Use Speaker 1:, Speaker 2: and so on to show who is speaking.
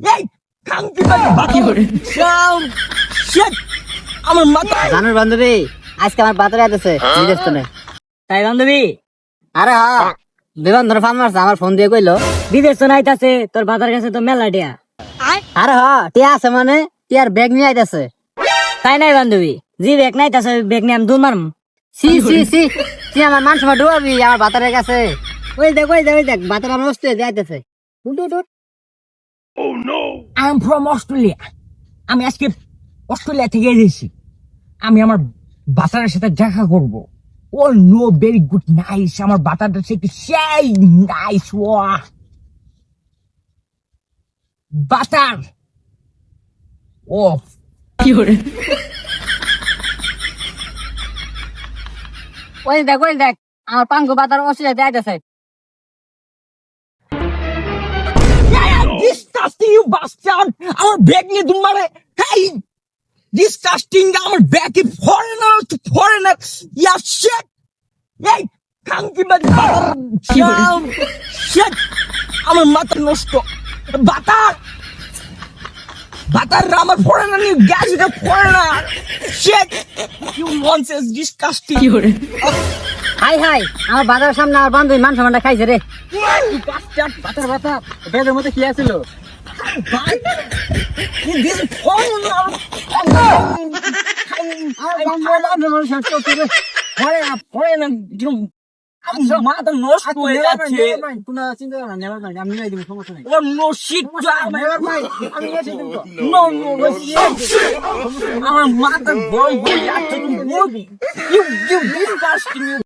Speaker 1: এই খাঙ্কি বাকি করে শিট আমার মাথা
Speaker 2: জানোর বান্ধবী আজকে আমার বাতারে আইতেছে বিদেশ থেকে।
Speaker 3: তাই বান্ধবী
Speaker 2: আরে হ্যাঁ বিমান ধরে ফান মারছে আমার ফোন দিয়ে কইলো
Speaker 3: বিদেশ তো নাইতাছে তোর বাতার কাছে তো মেলা টিয়া।
Speaker 2: আরে হ্যাঁ টিয়া আছে মানে টিয়ার ব্যাগ নিয়ে আইতাছে।
Speaker 3: তাই নাই বান্ধবী যে ব্যাগ নাইতাছে ব্যাগ নিয়ে আমি দূর মারম।
Speaker 2: সি সি সি তুই আমার মান সময় ডুবাবি আমার বাতারের কাছে। ওই দেখ বাতার আমার মস্ত যাইতেছে।
Speaker 1: I am from Australia. আমি আজকে অস্ট্রেলিয়া থেকে এসেছি। আমি আমার বাতারের সাথে দেখা করব। ও নো ভেরি গুড নাইস। আমার বাতারটা সে সেই নাইস। ওয়া বাতার ও কি করে
Speaker 2: ওই দেখ আমার পাঙ্গু বাতার অসুবিধা যাইতেছে।
Speaker 1: Disgusting you bastard. আমার ব্যাগ নিয়ে তুমি মারে। হেই ডিসকাস্টিং আমার ব্যাগ কি ফরেনার ইয়া শিট। এই খাঙ্কি বাতার শিট আমার মাথা নষ্ট। বাতার আমার ফরেনার নিয়ে গ্যাস এটা foreigner shit you nonsense disgusting কি করে
Speaker 2: হাই আমার বাতার সামনে আমার বান্ধবী মান সম্মানটা খাইছে রে।
Speaker 1: বাস্টার্ড
Speaker 2: বাতার ব্যাগের মধ্যে কি আছিল?
Speaker 1: This is foreigner. মাথা নষ্ট হয়ে যাচ্ছে। ওর no shit no আমার মাথা বড় হয়ে যাচ্ছে। You disgusting.